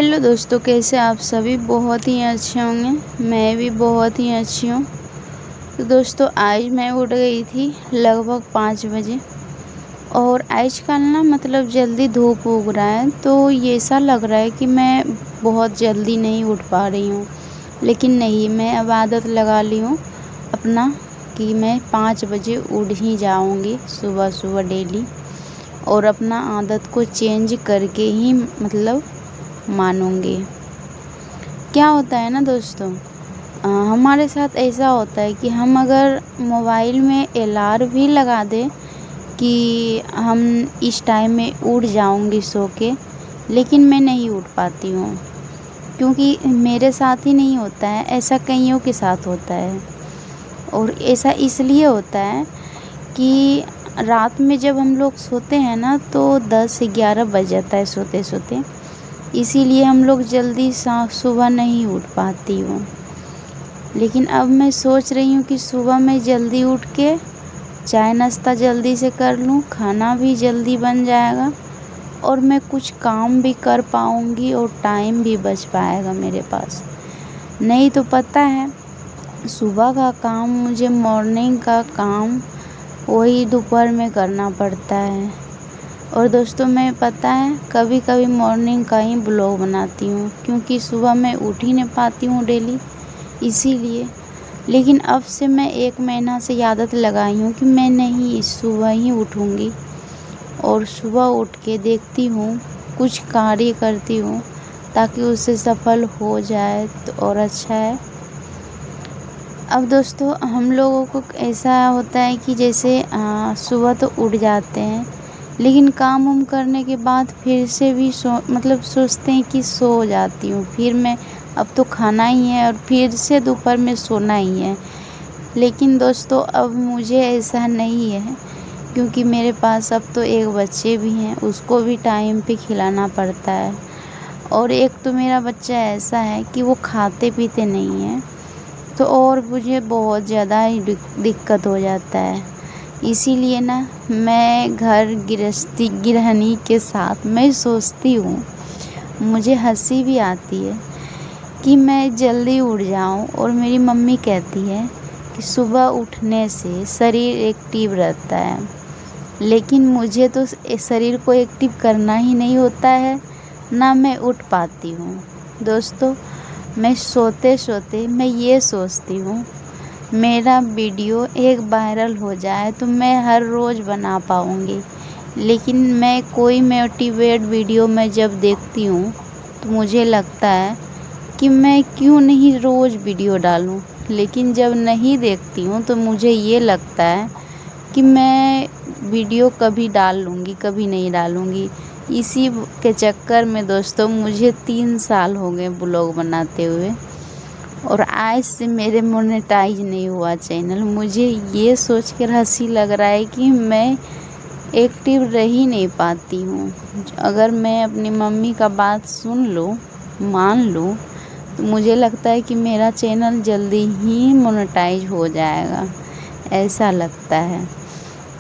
Hello दोस्तों, कैसे आप सभी बहुत ही अच्छे होंगे। मैं भी बहुत ही अच्छी हूँ। तो दोस्तों, आज मैं उठ गई थी लगभग 5 बजे। और आजकल ना मतलब जल्दी धूप उग रहा है, तो ये ऐसा लग रहा है कि मैं बहुत जल्दी नहीं उठ पा रही हूँ। लेकिन नहीं, मैं अब आदत लगा ली हूँ अपना कि मैं 5 बजे उठ ही जाऊँगी सुबह सुबह डेली। और अपना आदत को चेंज करके ही मतलब मानूंगी। क्या होता है ना दोस्तों, हमारे साथ ऐसा होता है कि हम अगर मोबाइल में अलार्म भी लगा दें कि हम इस टाइम में उठ जाऊंगी सो के, लेकिन मैं नहीं उठ पाती हूँ। क्योंकि मेरे साथ ही नहीं होता है, ऐसा कईयों के साथ होता है। और ऐसा इसलिए होता है कि रात में जब हम लोग सोते हैं ना, तो 10 से 11 बज जाता है सोते सोते। इसीलिए हम लोग जल्दी सुबह नहीं उठ पाती हूँ। लेकिन अब मैं सोच रही हूँ कि सुबह मैं जल्दी उठ के चाय नाश्ता जल्दी से कर लूँ, खाना भी जल्दी बन जाएगा और मैं कुछ काम भी कर पाऊँगी और टाइम भी बच पाएगा मेरे पास। नहीं तो पता है, सुबह का काम मुझे मॉर्निंग का काम वही दोपहर में करना पड़ता है। और दोस्तों, मैं पता है कभी कभी मॉर्निंग का ही ब्लॉग बनाती हूँ, क्योंकि सुबह मैं उठ ही नहीं पाती हूँ डेली, इसीलिए। लेकिन अब से मैं 1 महीना से आदत लगाई हूँ कि मैं नहीं, सुबह ही उठूँगी। और सुबह उठ के देखती हूँ, कुछ कार्य करती हूँ ताकि उससे सफल हो जाए तो और अच्छा है। अब दोस्तों, हम लोगों को ऐसा होता है कि जैसे सुबह तो उठ जाते हैं, लेकिन काम उम करने के बाद फिर से भी सोचते हैं कि सो जाती हूँ। फिर मैं अब तो खाना ही है और फिर से दोपहर में सोना ही है। लेकिन दोस्तों, अब मुझे ऐसा नहीं है, क्योंकि मेरे पास अब तो एक बच्चे भी हैं, उसको भी टाइम पे खिलाना पड़ता है। और एक तो मेरा बच्चा ऐसा है कि वो खाते पीते नहीं है, तो और मुझे बहुत ज़्यादा ही दिक्कत हो जाता है। इसीलिए ना मैं घर गृहिणी के साथ मैं सोचती हूँ, मुझे हंसी भी आती है कि मैं जल्दी उठ जाऊँ। और मेरी मम्मी कहती है कि सुबह उठने से शरीर एक्टिव रहता है, लेकिन मुझे तो शरीर को एक्टिव करना ही नहीं होता है, ना मैं उठ पाती हूँ। दोस्तों, मैं सोते सोते मैं ये सोचती हूँ, मेरा वीडियो एक वायरल हो जाए तो मैं हर रोज़ बना पाऊँगी। लेकिन मैं कोई मोटिवेट वीडियो मैं जब देखती हूँ तो मुझे लगता है कि मैं क्यों नहीं रोज़ वीडियो डालूँ। लेकिन जब नहीं देखती हूँ तो मुझे ये लगता है कि मैं वीडियो कभी डाल लूँगी, कभी नहीं डालूँगी। इसी के चक्कर में दोस्तों, मुझे 3 साल हो गए ब्लॉग बनाते हुए, और आज से मेरे मोनेटाइज नहीं हुआ चैनल। मुझे ये सोच कर हंसी लग रहा है कि मैं एक्टिव रह ही नहीं पाती हूँ। अगर मैं अपनी मम्मी का बात सुन लूँ, मान लूँ, तो मुझे लगता है कि मेरा चैनल जल्दी ही मोनेटाइज हो जाएगा, ऐसा लगता है।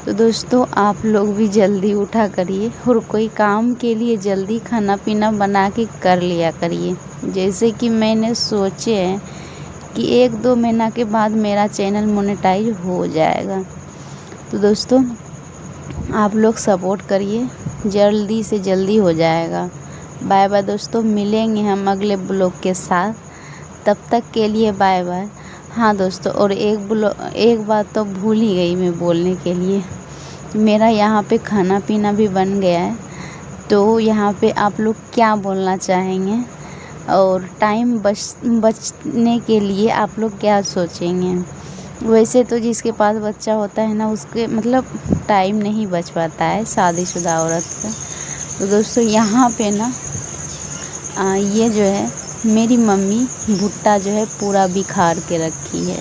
तो दोस्तों, आप लोग भी जल्दी उठा करिए और कोई काम के लिए जल्दी खाना पीना बना के कर लिया करिए। जैसे कि मैंने सोचे है कि 1-2 महीना के बाद मेरा चैनल मोनेटाइज हो जाएगा। तो दोस्तों, आप लोग सपोर्ट करिए, जल्दी से जल्दी हो जाएगा। बाय बाय दोस्तों, मिलेंगे हम अगले ब्लॉग के साथ। तब तक के लिए बाय बाय। हाँ दोस्तों, और एक बात तो भूल ही गई मैं बोलने के लिए। मेरा यहाँ पे खाना पीना भी बन गया है, तो यहाँ पे आप लोग क्या बोलना चाहेंगे और टाइम बचने के लिए आप लोग क्या सोचेंगे। वैसे तो जिसके पास बच्चा होता है ना, उसके टाइम नहीं बच पाता है, शादीशुदा औरत का। तो दोस्तों, यहाँ पे ना ये जो है मेरी मम्मी भुट्टा जो है पूरा बिखार के रखी है।